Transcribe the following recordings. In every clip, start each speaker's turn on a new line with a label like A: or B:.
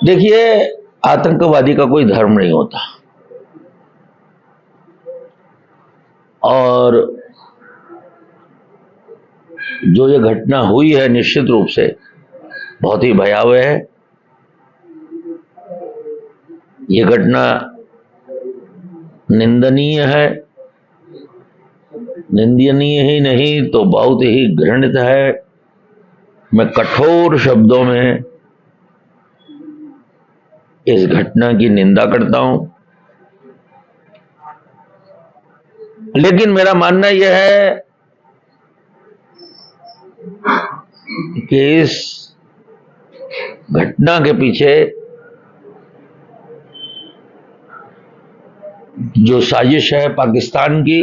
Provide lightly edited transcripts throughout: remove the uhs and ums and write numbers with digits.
A: देखिए, आतंकवादी का कोई धर्म नहीं होता और जो ये घटना हुई है निश्चित रूप से बहुत ही भयावह है। ये घटना निंदनीय है, निंदनीय ही नहीं तो बहुत ही घृणित है। मैं कठोर शब्दों में इस घटना की निंदा करता हूं, लेकिन मेरा मानना यह है कि इस घटना के पीछे जो साजिश है पाकिस्तान की,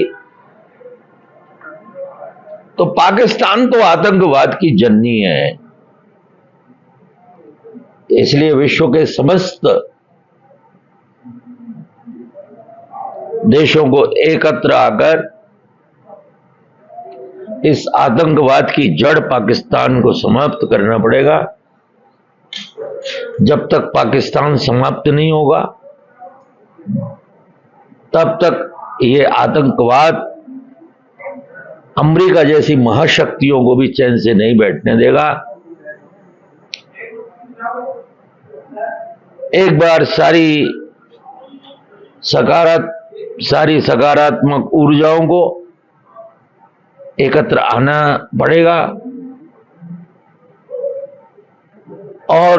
A: तो पाकिस्तान तो आतंकवाद की जननी है। इसलिए विश्व के समस्त देशों को एकत्र आकर इस आतंकवाद की जड़ पाकिस्तान को समाप्त करना पड़ेगा। जब तक पाकिस्तान समाप्त नहीं होगा तब तक ये आतंकवाद अमेरिका जैसी महाशक्तियों को भी चैन से नहीं बैठने देगा। एक बार सारी सकारात्मक ऊर्जाओं को एकत्र आना पड़ेगा और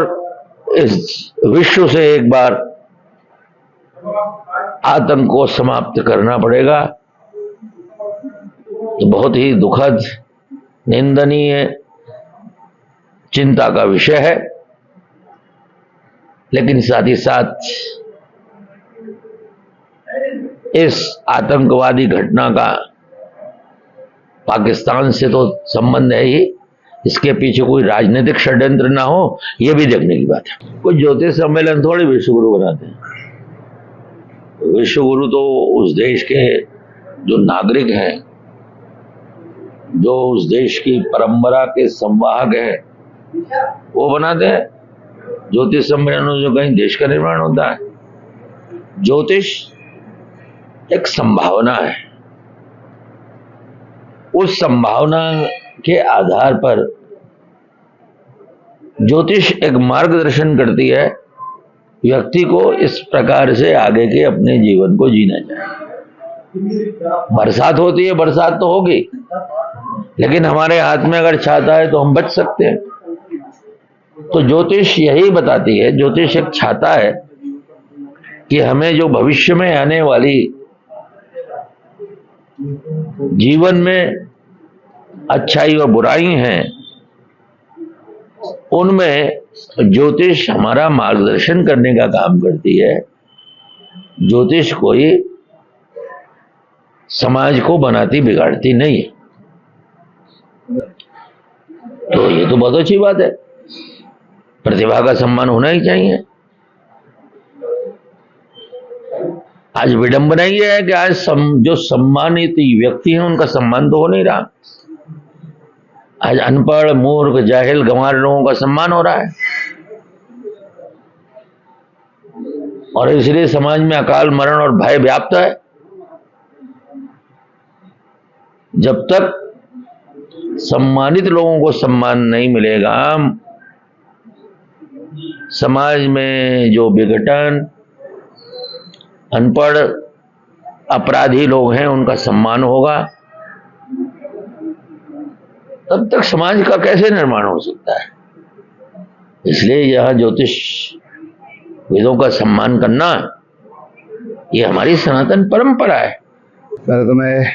A: इस विश्व से एक बार आतंक को समाप्त करना पड़ेगा। तो बहुत ही दुखद, निंदनीय, चिंता का विषय है, लेकिन साथ ही साथ इस आतंकवादी घटना का पाकिस्तान से तो संबंध है ही, इसके पीछे कोई राजनीतिक षड्यंत्र ना हो, यह भी देखने की बात है। कोई ज्योतिष सम्मेलन थोड़े विश्वगुरु बनाते हैं। विश्वगुरु तो उस देश के जो नागरिक हैं, जो उस देश की परंपरा के संवाहक हैं, वो बनाते हैं। ज्योतिष सम्मेलन जो कहीं देश का निर्माण होता है। ज्योतिष एक संभावना है, उस संभावना के आधार पर ज्योतिष एक मार्गदर्शन करती है व्यक्ति को इस प्रकार से आगे के अपने जीवन को जीना चाहिए। बरसात होती है, बरसात तो होगी, लेकिन हमारे हाथ में अगर छाता है तो हम बच सकते हैं। तो ज्योतिष यही बताती है, ज्योतिष एक छाता है कि हमें जो भविष्य में आने वाली जीवन में अच्छाई और बुराई हैं, उनमें ज्योतिष हमारा मार्गदर्शन करने का काम करती है। ज्योतिष कोई समाज को बनाती बिगाड़ती नहीं है। तो ये तो बहुत अच्छी बात है, प्रतिभा का सम्मान होना ही चाहिए। आज विडंबना यह है कि आज जो सम्मानित व्यक्ति हैं उनका सम्मान तो हो नहीं रहा। आज अनपढ़, मूर्ख, जाहिल, गंवार लोगों का सम्मान हो रहा है और इसलिए समाज में अकाल, मरण और भय व्याप्त है। जब तक सम्मानित लोगों को सम्मान नहीं मिलेगा, समाज में जो विघटन, अनपढ़, अपराधी लोग हैं उनका सम्मान होगा, तब तक समाज का कैसे निर्माण हो सकता है। इसलिए यह ज्योतिष वेदों का सम्मान करना ये हमारी सनातन परंपरा है।
B: पहले तो मैं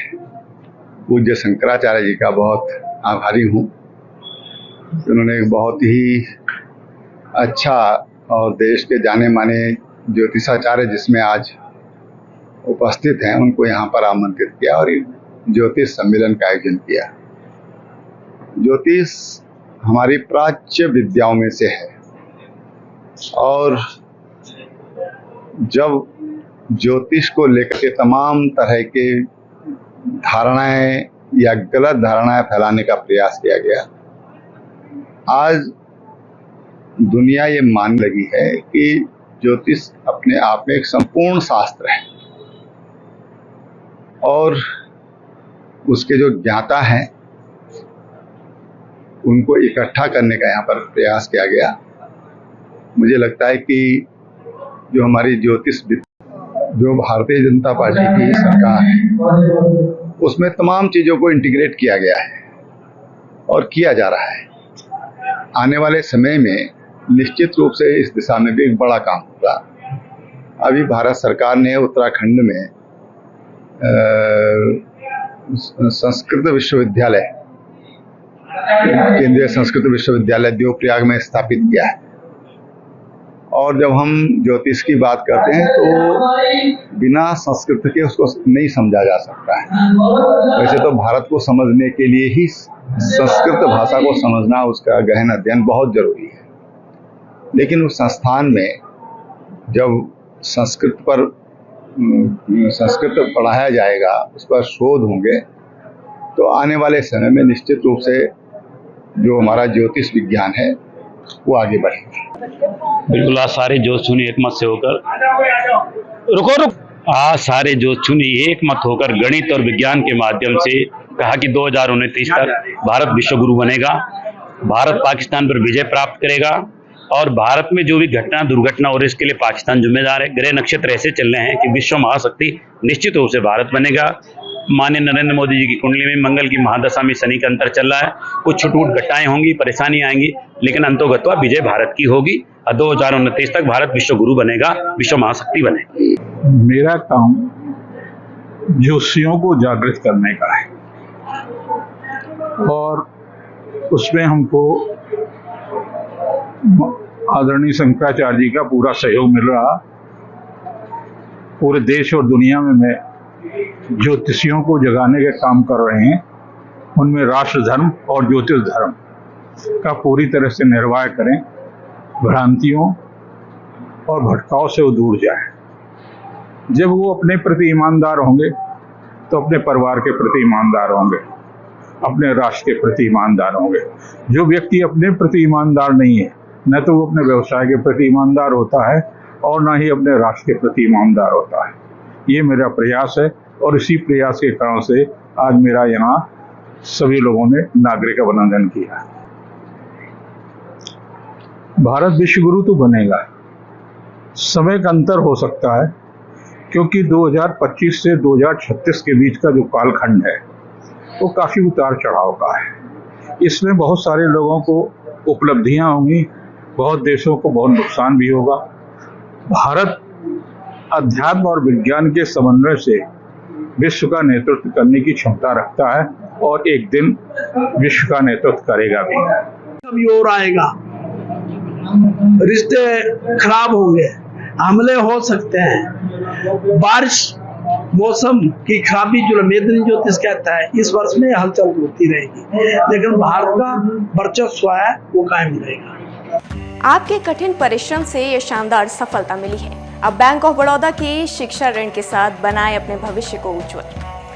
B: पूज्य शंकराचार्य जी का बहुत आभारी हूँ। उन्होंने एक बहुत ही अच्छा और देश के जाने माने ज्योतिषाचार्य जिसमें आज उपस्थित हैं, उनको यहाँ पर आमंत्रित किया और ज्योतिष सम्मेलन का आयोजन किया। ज्योतिष हमारी प्राच्य विद्याओं में से है और जब ज्योतिष को लेकर के तमाम तरह के धारणाएं या गलत धारणाएं फैलाने का प्रयास किया गया, आज दुनिया ये मानने लगी है कि ज्योतिष अपने आप में एक संपूर्ण शास्त्र है और उसके जो ज्ञाता हैं उनको इकट्ठा करने का यहाँ पर प्रयास किया गया। मुझे लगता है कि जो हमारी जो भारतीय जनता पार्टी की सरकार है उसमें तमाम चीज़ों को इंटीग्रेट किया गया है और किया जा रहा है। आने वाले समय में निश्चित रूप से इस दिशा में भी एक बड़ा काम होगा। अभी भारत सरकार ने उत्तराखंड में संस्कृत विश्वविद्यालय, केंद्रीय संस्कृत विश्वविद्यालय देवप्रयाग में स्थापित किया है। और जब हम ज्योतिष की बात करते हैं तो बिना संस्कृत के उसको नहीं समझा जा सकता है। वैसे तो भारत को समझने के लिए ही संस्कृत भाषा को समझना, उसका गहन अध्ययन बहुत जरूरी है। लेकिन उस संस्थान में जब संस्कृत पढ़ाया जाएगा, उस पर शोध होंगे, तो आने वाले समय में निश्चित रूप से जो हमारा ज्योतिष विज्ञान है वो आगे बढ़ेगा।
C: बिल्कुल, आज सारे ज्योतिषी एक मत से होकर आज सारे ज्योतिषी एक मत होकर गणित और विज्ञान के माध्यम से कहा कि 2029 तक भारत विश्व गुरु बनेगा, भारत पाकिस्तान पर विजय प्राप्त करेगा और भारत में जो भी घटना दुर्घटना हो रही है इसके लिए पाकिस्तान जिम्मेदार है। ग्रह नक्षत्र ऐसे चल रहे हैं कि विश्व महाशक्ति निश्चित रूप से भारत बनेगा। माननीय नरेंद्र मोदी जी की कुंडली में मंगल की महादशा में शनि का अंतर चल रहा है। कुछ छुटपुट घटनाएं होंगी, परेशानी आएंगी, लेकिन अंतोगत्वा विजय भारत की होगी और 2029 तक भारत विश्व गुरु बनेगा, विश्व महाशक्ति बनेगा।
D: मेरा काम ज्योतिषियों को जागृत करने का है और उसमें हमको आदरणीय शंकराचार्य जी का पूरा सहयोग मिल रहा। पूरे देश और दुनिया में मैं ज्योतिषियों को जगाने के काम कर रहे हैं। उनमें राष्ट्र धर्म और ज्योतिष धर्म का पूरी तरह से निर्वाह करें, भ्रांतियों और भटकाव से वो दूर जाए। जब वो अपने प्रति ईमानदार होंगे तो अपने परिवार के प्रति ईमानदार होंगे, अपने राष्ट्र के प्रति ईमानदार होंगे। जो व्यक्ति अपने प्रति ईमानदार नहीं है, न तो वो अपने व्यवसाय के प्रति ईमानदार होता है और न ही अपने राष्ट्र के प्रति ईमानदार होता है। ये मेरा प्रयास है और इसी प्रयास के कारण से आज मेरा यहाँ सभी लोगों ने नागरिक अभिनंदन किया। भारत विश्व गुरु तो बनेगा, समय का अंतर हो सकता है क्योंकि 2025 से 2036 के बीच का जो कालखंड है वो काफी उतार चढ़ाव का है। इसमें बहुत सारे लोगों को उपलब्धियां होंगी, बहुत देशों को बहुत नुकसान भी होगा। भारत अध्यात्म और विज्ञान के समन्वय से विश्व का नेतृत्व करने की क्षमता रखता है और एक दिन विश्व का नेतृत्व करेगा भी।
E: कभी और आएगा, रिश्ते खराब होंगे, हमले हो सकते हैं, बारिश मौसम की खराबी जो मेदनी ज्योतिष कहता है इस वर्ष में हलचल होती रहेगी, लेकिन भारत का वर्चस्व है वो कायम रहेगा।
F: आपके कठिन परिश्रम से ये शानदार सफलता मिली है। अब बैंक ऑफ बड़ौदा की शिक्षा ऋण के साथ बनाए अपने भविष्य को उज्जवल।